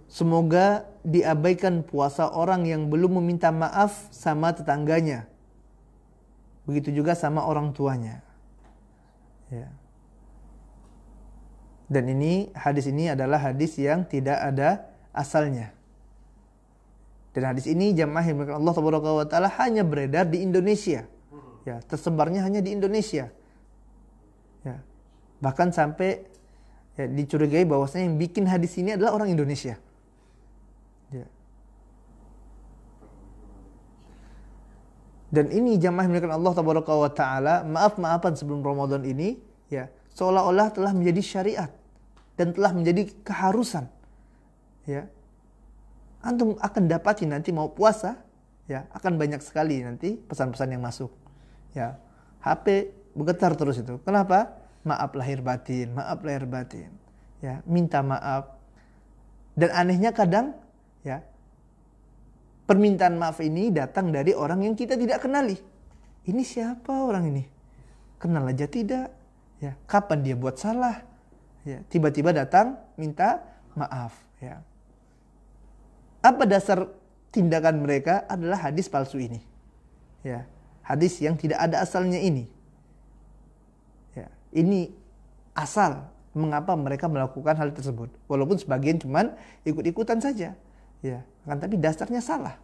semoga diabaikan puasa orang yang belum meminta maaf sama tetangganya. Begitu juga sama orang tuanya. Ya. Dan hadis ini adalah hadis yang tidak ada asalnya. Dan hadis ini jamaah yang Allah Tabaraka wa Ta'ala hanya beredar di Indonesia. Ya, tersebarnya hanya di Indonesia. Ya. Bahkan sampai ya, dicurigai bahwasanya yang bikin hadis ini adalah orang Indonesia. Ya. Dan ini jamaah yang Allah Tabaraka wa Ta'ala, maaf-maafan sebelum Ramadan ini, ya, seolah-olah telah menjadi syariat dan telah menjadi keharusan. Ya. Antum akan dapati nanti mau puasa, ya, akan banyak sekali nanti pesan-pesan yang masuk. Ya. HP bergetar terus itu. Kenapa? Maaf lahir batin, maaf lahir batin. Ya, minta maaf. Dan anehnya kadang, ya, permintaan maaf ini datang dari orang yang kita tidak kenali. Ini siapa orang ini? Kenal aja tidak. Ya, kapan dia buat salah? Ya, tiba-tiba datang minta maaf. Ya. Apa dasar tindakan mereka? Adalah hadis palsu ini. Ya, hadis yang tidak ada asalnya ini. Ya, ini asal mengapa mereka melakukan hal tersebut. Walaupun sebagian cuman ikut-ikutan saja. Ya, kan tapi dasarnya salah.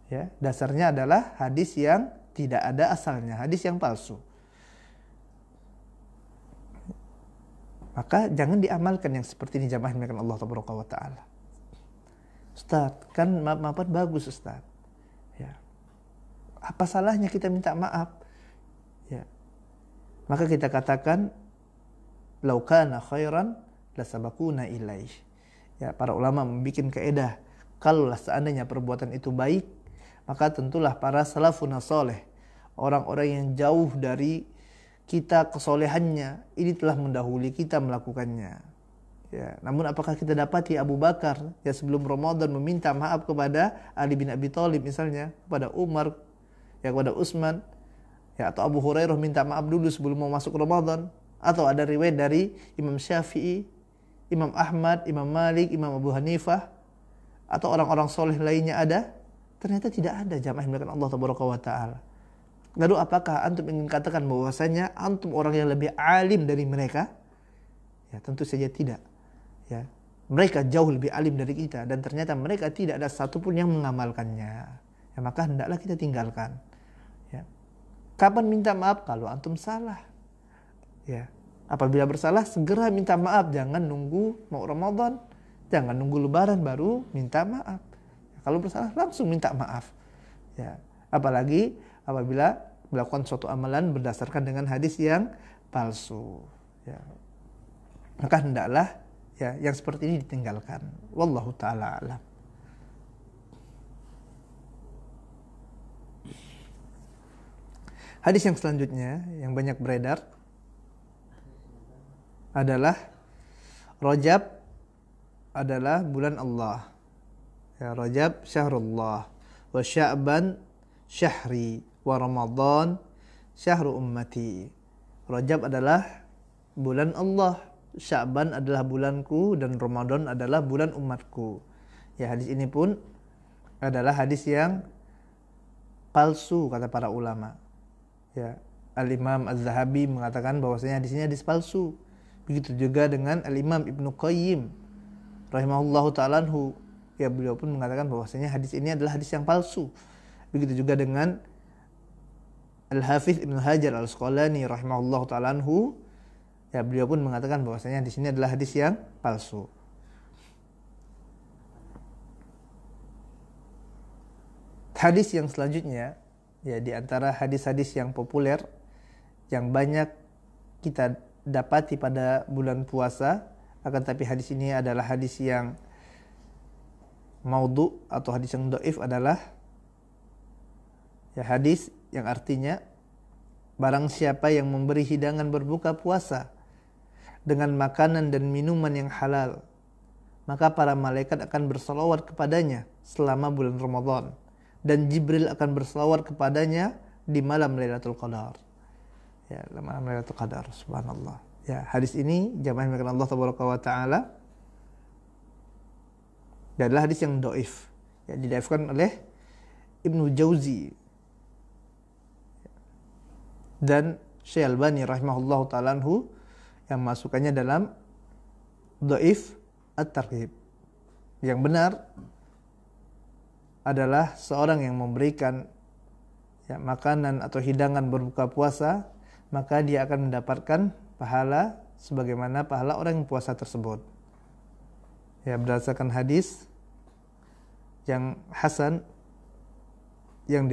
Ya, dasarnya adalah hadis yang tidak ada asalnya, hadis yang palsu. Maka jangan diamalkan yang seperti ini jamaah yang Allah Tabaraka wa Ta'ala. Ustaz, kan maaf-maafan bagus Ustaz. Ya. Apa salahnya kita minta maaf? Ya. Maka kita katakan lau kana khairan lasabaquna ilaih. Ya, para ulama membuat kaidah, kalaulah seandainya perbuatan itu baik, maka tentulah para salafun saleh, orang-orang yang jauh dari kita kesolehannya, ini telah mendahului kita melakukannya. Ya, namun apakah kita dapati Abu Bakar ya sebelum Ramadan meminta maaf kepada Ali bin Abi Thalib misalnya, kepada Umar, ya kepada Utsman, ya atau Abu Hurairah minta maaf dulu sebelum mau masuk Ramadan, atau ada riwayat dari Imam Syafi'i, Imam Ahmad, Imam Malik, Imam Abu Hanifah, atau orang-orang soleh lainnya ada? Ternyata tidak ada jamaah yang Allah Tabaraka wa Ta'ala. Lalu apakah antum ingin katakan bahwasanya antum orang yang lebih alim dari mereka? Ya, tentu saja tidak. Ya, mereka jauh lebih alim dari kita dan ternyata mereka tidak ada satupun yang mengamalkannya. Ya, maka hendaklah kita tinggalkan. Ya. Kapan minta maaf? Kalau antum salah. Ya. Apabila bersalah segera minta maaf, jangan nunggu mau Ramadan, jangan nunggu Lebaran baru minta maaf. Ya, kalau bersalah langsung minta maaf. Ya. Apalagi apabila melakukan suatu amalan berdasarkan dengan hadis yang palsu. Ya. Maka hendaklah ya yang seperti ini ditinggalkan. Wallahu taala alam. Hadis yang selanjutnya yang banyak beredar adalah Rajab adalah bulan Allah. Ya, Rajab syahrullah wa Sya'ban syahri wa Ramadan syahru ummati. Rajab adalah bulan Allah, Sya'ban adalah bulanku, dan Ramadan adalah bulan umatku. Ya, hadis ini pun adalah hadis yang palsu kata para ulama. Ya, Al-Imam Az-Zahabi mengatakan bahwasanya hadis ini hadis palsu. Begitu juga dengan Al-Imam Ibnu Qayyim rahimahullahu ta'ala anhu. Ya, beliau pun mengatakan bahwasanya hadis ini adalah hadis yang palsu. Begitu juga dengan Al-Hafiz Ibnu Hajar Al-Asqalani rahimahullahu ta'ala anhu. Ya, beliau pun mengatakan bahwasanya hadis ini adalah hadis yang palsu. Hadis yang selanjutnya, ya, di antara hadis-hadis yang populer yang banyak kita dapati pada bulan puasa, akan tapi hadis ini adalah hadis yang maudhu atau hadis yang dhaif adalah ya hadis yang artinya barang siapa yang memberi hidangan berbuka puasa dengan makanan dan minuman yang halal, maka para malaikat akan bersalawat kepadanya selama bulan Ramadan, dan Jibril akan berselawat kepadanya di malam Lailatul Qadar. Ya, malam Lailatul Qadar, subhanallah. Ya, hadis ini jamaah yang Allah tabaraka wa taala adalah hadis yang dhaif. Ya, didhaifkan oleh Ibnu Jauzi dan Syekh Albani rahimahullahu taala anhu yang masukannya dalam dhaif at-targhib. Yang benar adalah seorang yang memberikan ya, makanan atau hidangan berbuka puasa, maka dia akan mendapatkan pahala sebagaimana pahala orang yang puasa tersebut. Ya, berdasarkan hadis yang hasan yang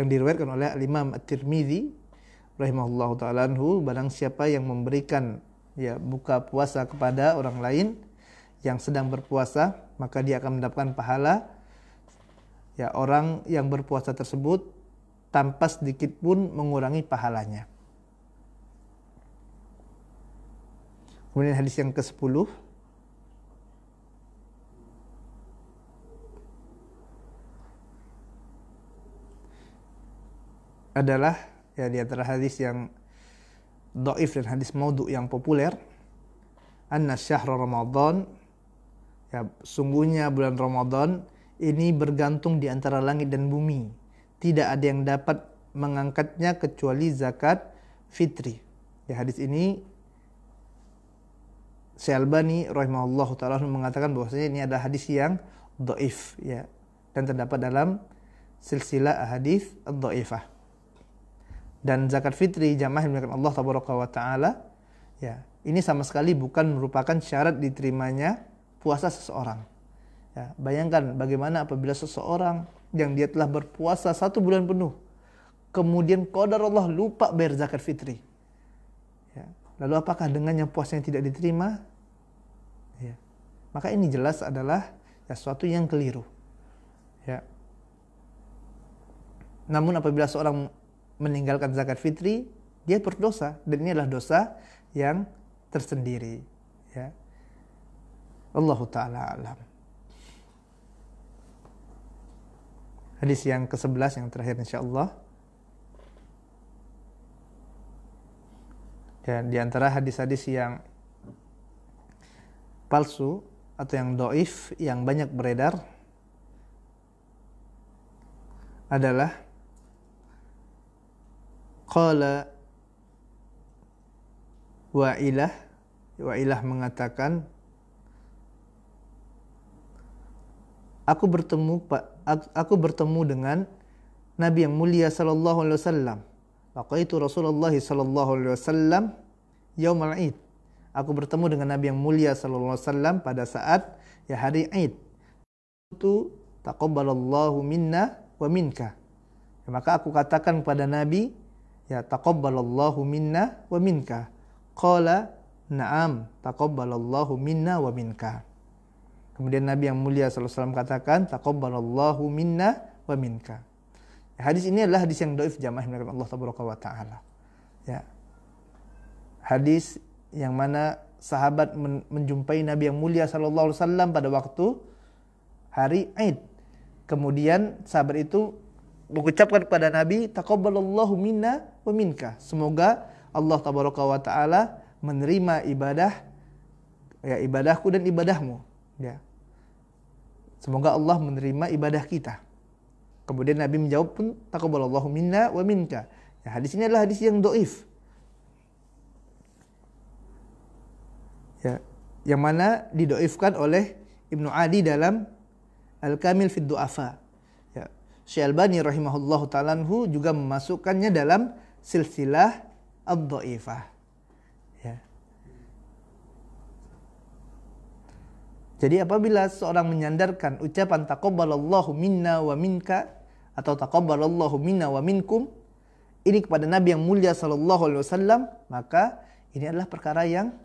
diriwayatkan oleh Al-Imam At-Tirmidzi rahimahullahu taala anhu, barang siapa yang memberikan ya buka puasa kepada orang lain yang sedang berpuasa, maka dia akan mendapatkan pahala ya orang yang berpuasa tersebut tanpa sedikit pun mengurangi pahalanya. Kemudian hadis yang ke-10 adalah ya di antara hadis yang dhaif dan hadis maudhu yang populer, anna syahr Ramadan, ya sungguhnya bulan Ramadan ini bergantung di antara langit dan bumi, tidak ada yang dapat mengangkatnya kecuali zakat fitri. Ya, hadis ini Syekh Albani rahimahullahu taala mengatakan bahwasanya ini adalah hadis yang dhaif ya, dan terdapat dalam silsilah hadis ad-dhaifah. Dan zakat fitri jamaah yang dimuliakan Allah tabaraka wa taala, ya, ini sama sekali bukan merupakan syarat diterimanya puasa seseorang. Ya, bayangkan bagaimana apabila seseorang yang dia telah berpuasa 1 bulan penuh, kemudian qadar Allah lupa bayar zakat fitri. Ya, lalu apakah dengannya puasanya tidak diterima? Ya, maka ini jelas adalah ya, sesuatu yang keliru. Ya. Namun apabila seorang meninggalkan zakat fitri, dia berdosa, dan ini adalah dosa yang tersendiri. Ya. Allahu ta'ala alam. Hadis yang ke-11 yang terakhir insyaallah. Dan di antara hadis-hadis yang palsu atau yang dhaif yang banyak beredar adalah qala Wa'ilah mengatakan, aku bertemu dengan Nabi yang mulia sallallahu alaihi wasallam. Laqaitu Rasulullah sallallahu alaihi wasallam yaumal Id. Aku bertemu dengan Nabi yang mulia sallallahu alaihi wasallam pada saat ya hari Id. Itu taqabbalallahu minna wa minka. Ya, maka aku katakan kepada Nabi, ya taqabbalallahu minna wa minka. Qala Na'am, taqabbalallahu minna wa minka. Kemudian Nabi yang mulia sallallahu alaihi wasallam katakan, taqabbalallahu minna wa minka. Hadis ini adalah hadis yang dhaif jamaah yang Allah tabaraka wa taala. Ya. Hadis yang mana sahabat menjumpai Nabi yang mulia sallallahu alaihi wasallam pada waktu hari Id. Kemudian sahabat itu mengucapkan kepada Nabi, taqabbalallahu minna wa minka. Semoga Allah tabaraka wa taala menerima ibadahku dan ibadahmu. Ya. Semoga Allah menerima ibadah kita. Kemudian Nabi menjawab pun, taqabbalallahu minna wa minka. Ya, hadis ini adalah hadis yang dhaif. Ya, yang mana didhaifkan oleh Ibnu Adi dalam Al-Kamil fi Du'afa. Ya, Syekh Albani rahimahullahu ta'ala juga memasukkannya dalam silsilah ad-dhaifah. Ya. Jadi apabila seorang menyandarkan ucapan taqabbalallahu minna wa minka atau taqabbalallahu minna wa minkum ini kepada Nabi yang mulia sallallahu alaihi wasallam, maka ini adalah perkara yang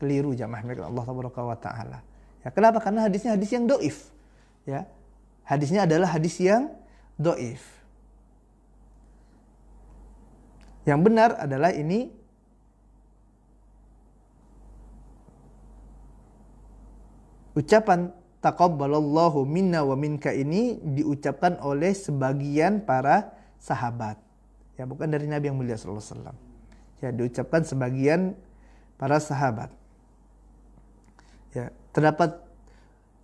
keliru jamaah milik Allah tabaraka wa taala. Ya, kenapa? Karena hadisnya hadis yang dhaif. Ya. Hadisnya adalah hadis yang dhaif. Yang benar adalah ini ucapan taqabbalallahu minna wa minka ini diucapkan oleh sebagian para sahabat. Ya, bukan dari Nabi yang mulia sallallahu alaihi wasallam. Ya, diucapkan sebagian para sahabat. Ya, terdapat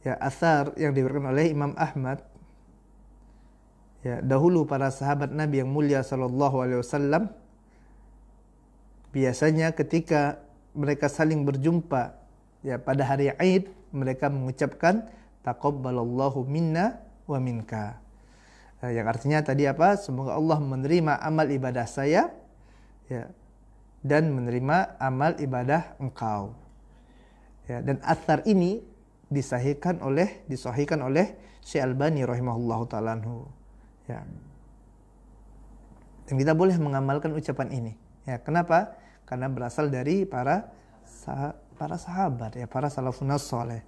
ya asar yang diberikan oleh Imam Ahmad. Ya, dahulu para sahabat Nabi yang mulia sallallahu alaihi wasallam biasanya ketika mereka saling berjumpa ya pada hari Id, mereka mengucapkan taqabbalallahu minna wa minka. Yang artinya tadi apa? Semoga Allah menerima amal ibadah saya ya, dan menerima amal ibadah engkau. Ya, dan athar ini disahihkan oleh Syekh Albani rahimahullahu taala anhu. Ya. Dan kita boleh mengamalkan ucapan ini. Ya, kenapa? Karena berasal dari para sahabat, ya, para salafun saleh.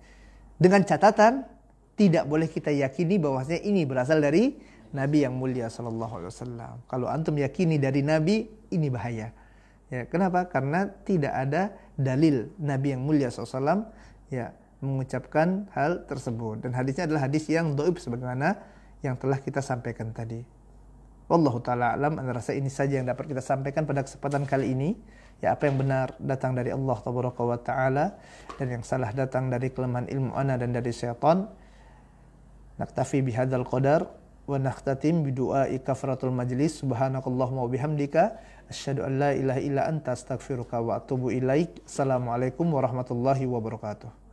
Dengan catatan tidak boleh kita yakini bahwasanya ini berasal dari Nabi yang mulia sallallahu alaihi wasallam. Kalau antum yakini dari Nabi, ini bahaya. Ya, kenapa? Karena tidak ada dalil Nabi yang mulia sallallahu alaihi wasallam ya mengucapkan hal tersebut, dan hadisnya adalah hadis yang dhaif sebagaimana yang telah kita sampaikan tadi. Wallahu taala alam. Ana rasa ini saja yang dapat kita sampaikan pada kesempatan kali ini. Ya, apa yang benar datang dari Allah tabaraka wa taala, dan yang salah datang dari kelemahan ilmu ana dan dari syaitan. Naktafi bihadzal qadar wa nakhtatim bidu'ai kafaratul majlis. Subhanakallahumma wa bihamdika asyhadu an la ilaha illa anta astaghfiruka wa atubu ilaik. Assalamualaikum warahmatullahi wabarakatuh.